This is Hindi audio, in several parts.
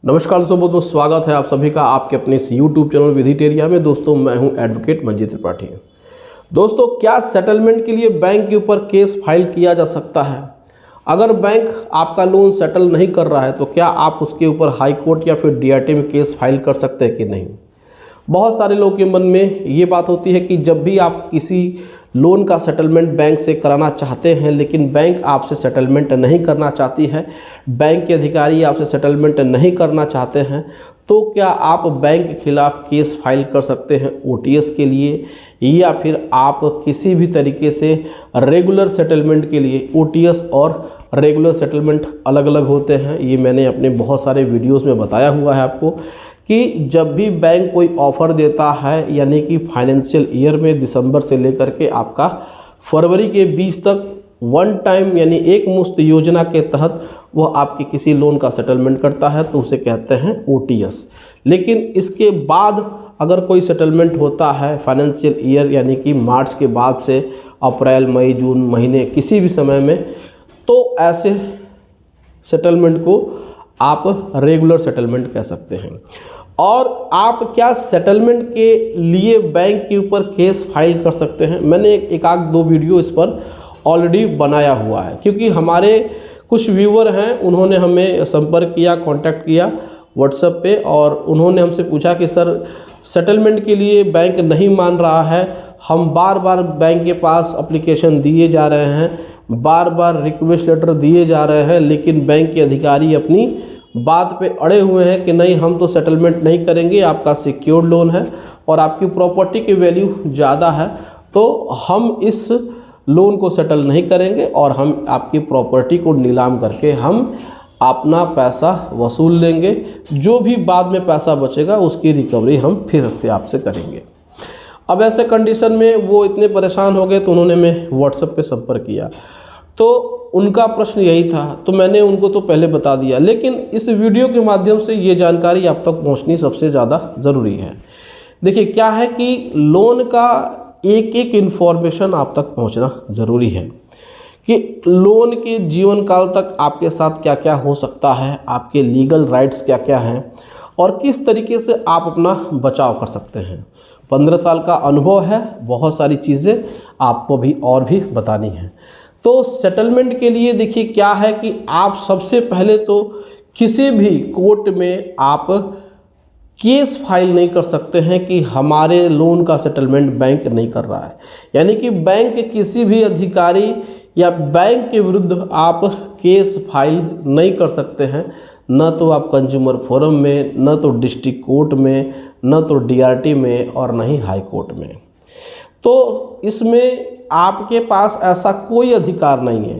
नमस्कार दोस्तों, बहुत बहुत स्वागत है आप सभी का आपके अपने इस YouTube चैनल विधिटेरिया में। दोस्तों मैं हूं एडवोकेट मंजीत त्रिपाठी। दोस्तों, क्या सेटलमेंट के लिए बैंक के ऊपर केस फाइल किया जा सकता है? अगर बैंक आपका लोन सेटल नहीं कर रहा है तो क्या आप उसके ऊपर हाई कोर्ट या फिर DRT में केस फाइल कर सकते हैं कि नहीं? बहुत सारे लोगों के मन में ये बात होती है कि जब भी आप किसी लोन का सेटलमेंट बैंक से कराना चाहते हैं लेकिन बैंक आपसे सेटलमेंट नहीं करना चाहती है, बैंक के अधिकारी आपसे सेटलमेंट नहीं करना चाहते हैं, तो क्या आप बैंक के खिलाफ केस फाइल कर सकते हैं OTS के लिए, या फिर आप किसी भी तरीके से रेगुलर सेटलमेंट के लिए? OTS और रेगुलर सेटलमेंट अलग अलग होते हैं, ये मैंने अपने बहुत सारे वीडियोज़ में बताया हुआ है आपको कि जब भी बैंक कोई ऑफ़र देता है, यानी कि फाइनेंशियल ईयर में दिसंबर से लेकर के आपका फरवरी के बीच तक वन टाइम यानी एक मुश्त योजना के तहत वह आपके किसी लोन का सेटलमेंट करता है तो उसे कहते हैं OTS। लेकिन इसके बाद अगर कोई सेटलमेंट होता है फाइनेंशियल ईयर यानी कि मार्च के बाद से अप्रैल मई जून महीने किसी भी समय में, तो ऐसे सेटलमेंट को आप रेगुलर सेटलमेंट कह सकते हैं। और आप क्या सेटलमेंट के लिए बैंक के ऊपर केस फाइल कर सकते हैं? मैंने एक आध दो वीडियो इस पर ऑलरेडी बनाया हुआ है, क्योंकि हमारे कुछ व्यूअर हैं, उन्होंने हमें संपर्क किया, कांटेक्ट किया व्हाट्सएप पे, और उन्होंने हमसे पूछा कि सर सेटलमेंट के लिए बैंक नहीं मान रहा है, हम बार बार बैंक के पास एप्लीकेशन दिए जा रहे हैं, बार बार रिक्वेस्ट लेटर दिए जा रहे हैं, लेकिन बैंक के अधिकारी अपनी बात पे अड़े हुए हैं कि नहीं, हम तो सेटलमेंट नहीं करेंगे, आपका सिक्योर्ड लोन है और आपकी प्रॉपर्टी की वैल्यू ज़्यादा है, तो हम इस लोन को सेटल नहीं करेंगे और हम आपकी प्रॉपर्टी को नीलाम करके हम अपना पैसा वसूल लेंगे, जो भी बाद में पैसा बचेगा उसकी रिकवरी हम फिर से आपसे करेंगे। अब ऐसे कंडीशन में वो इतने परेशान हो गए तो उन्होंने मैं व्हाट्सएप पे संपर्क किया, तो उनका प्रश्न यही था, तो मैंने उनको तो पहले बता दिया, लेकिन इस वीडियो के माध्यम से ये जानकारी आप तक पहुंचनी सबसे ज़्यादा ज़रूरी है। देखिए क्या है कि लोन का एक एक इन्फॉर्मेशन आप तक पहुंचना ज़रूरी है कि लोन के जीवन काल तक आपके साथ क्या क्या हो सकता है, आपके लीगल राइट्स क्या क्या हैं और किस तरीके से आप अपना बचाव कर सकते हैं। 15 साल का अनुभव है, बहुत सारी चीज़ें आपको भी और भी बतानी है। तो सेटलमेंट के लिए देखिए क्या है कि आप सबसे पहले तो किसी भी कोर्ट में आप केस फाइल नहीं कर सकते हैं कि हमारे लोन का सेटलमेंट बैंक नहीं कर रहा है, यानी कि बैंक के किसी भी अधिकारी या बैंक के विरुद्ध आप केस फाइल नहीं कर सकते हैं, न तो आप कंज्यूमर फोरम में, न तो डिस्ट्रिक्ट कोर्ट में, न तो DRT में और न ही हाई कोर्ट में। तो इसमें आपके पास ऐसा कोई अधिकार नहीं है,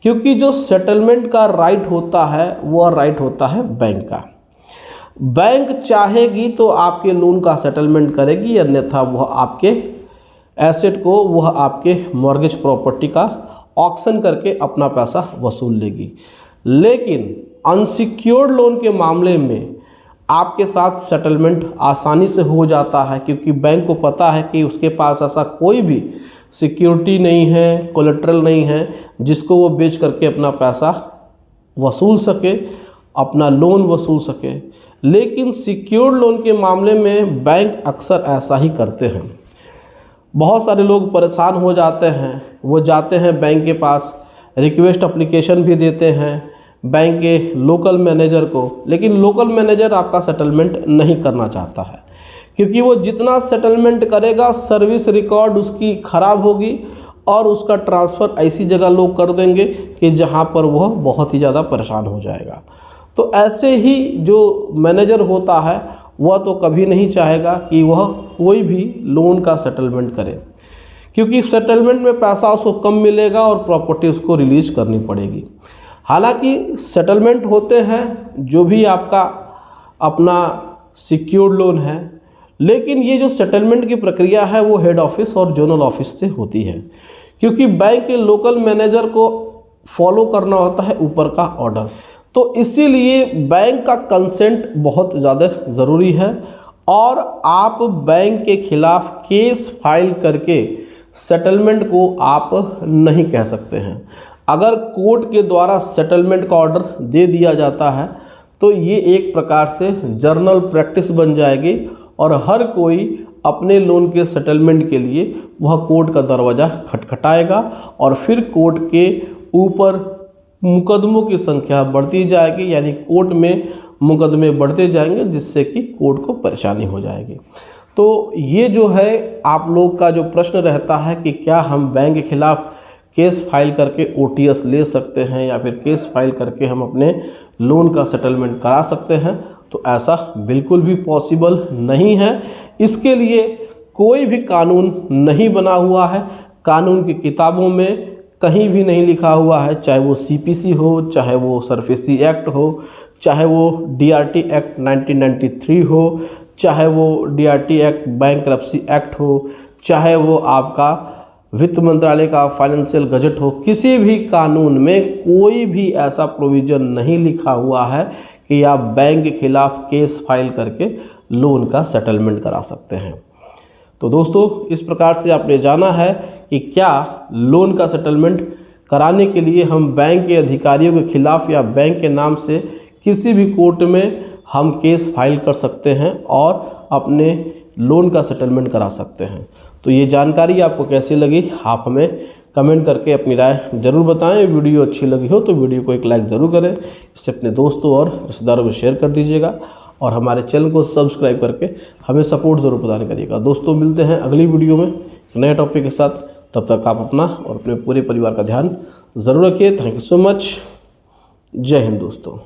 क्योंकि जो सेटलमेंट का राइट होता है वह राइट होता है बैंक का। बैंक चाहेगी तो आपके लोन का सेटलमेंट करेगी, अन्यथा वह आपके एसेट को, वह आपके मॉर्गेज प्रॉपर्टी का ऑक्शन करके अपना पैसा वसूल लेगी। लेकिन अनसिक्योर्ड लोन के मामले में आपके साथ सेटलमेंट आसानी से हो जाता है, क्योंकि बैंक को पता है कि उसके पास ऐसा कोई भी सिक्योरिटी नहीं है, कोलेट्रल नहीं है जिसको वो बेच करके अपना पैसा वसूल सके, अपना लोन वसूल सके। लेकिन सिक्योर्ड लोन के मामले में बैंक अक्सर ऐसा ही करते हैं। बहुत सारे लोग परेशान हो जाते हैं, वो जाते हैं बैंक के पास, रिक्वेस्ट एप्लीकेशन भी देते हैं बैंक के लोकल मैनेजर को, लेकिन लोकल मैनेजर आपका सेटलमेंट नहीं करना चाहता है, क्योंकि वो जितना सेटलमेंट करेगा सर्विस रिकॉर्ड उसकी ख़राब होगी और उसका ट्रांसफ़र ऐसी जगह लोग कर देंगे कि जहां पर वह बहुत ही ज़्यादा परेशान हो जाएगा। तो ऐसे ही जो मैनेजर होता है वह तो कभी नहीं चाहेगा कि वह कोई भी लोन का सेटलमेंट करे, क्योंकि सेटलमेंट में पैसा उसको कम मिलेगा और प्रॉपर्टी उसको रिलीज करनी पड़ेगी। हालांकि सेटलमेंट होते हैं जो भी आपका अपना सिक्योर्ड लोन है, लेकिन ये जो सेटलमेंट की प्रक्रिया है वो हेड ऑफिस और जोनल ऑफिस से होती है, क्योंकि बैंक के लोकल मैनेजर को फॉलो करना होता है ऊपर का ऑर्डर। तो इसीलिए बैंक का कंसेंट बहुत ज़्यादा ज़रूरी है और आप बैंक के खिलाफ केस फाइल करके सेटलमेंट को आप नहीं कह सकते हैं। अगर कोर्ट के द्वारा सेटलमेंट का ऑर्डर दे दिया जाता है तो ये एक प्रकार से जर्नल प्रैक्टिस बन जाएगी और हर कोई अपने लोन के सेटलमेंट के लिए वह कोर्ट का दरवाज़ा खटखटाएगा और फिर कोर्ट के ऊपर मुकदमों की संख्या बढ़ती जाएगी, यानी कोर्ट में मुकदमे बढ़ते जाएंगे, जिससे कि कोर्ट को परेशानी हो जाएगी। तो ये जो है आप लोग का जो प्रश्न रहता है कि क्या हम बैंक के खिलाफ केस फाइल करके OTS ले सकते हैं या फिर केस फाइल करके हम अपने लोन का सेटलमेंट करा सकते हैं, तो ऐसा बिल्कुल भी पॉसिबल नहीं है। इसके लिए कोई भी कानून नहीं बना हुआ है, कानून की किताबों में कहीं भी नहीं लिखा हुआ है, चाहे वो CPC हो, चाहे वो सरफेसी एक्ट हो, चाहे वो DRT एक्ट 1993 हो, चाहे वो DRT एक्ट बैंक्रप्सी एक्ट हो, चाहे वो आपका वित्त मंत्रालय का फाइनेंशियल गजट हो, किसी भी कानून में कोई भी ऐसा प्रोविज़न नहीं लिखा हुआ है कि आप बैंक के खिलाफ केस फाइल करके लोन का सेटलमेंट करा सकते हैं। तो दोस्तों, इस प्रकार से आपने जाना है कि क्या लोन का सेटलमेंट कराने के लिए हम बैंक के अधिकारियों के खिलाफ या बैंक के नाम से किसी भी कोर्ट में हम केस फाइल कर सकते हैं और अपने लोन का सेटलमेंट करा सकते हैं। तो ये जानकारी आपको कैसी लगी, आप हमें कमेंट करके अपनी राय ज़रूर बताएं। वीडियो अच्छी लगी हो तो वीडियो को एक लाइक ज़रूर करें, इससे अपने दोस्तों और रिश्तेदारों में शेयर कर दीजिएगा और हमारे चैनल को सब्सक्राइब करके हमें सपोर्ट ज़रूर प्रदान करिएगा। दोस्तों, मिलते हैं अगली वीडियो में नए टॉपिक के साथ। तब तक आप अपना और अपने पूरे परिवार का ध्यान ज़रूर रखिए। Thank you so much. जय हिंद दोस्तों।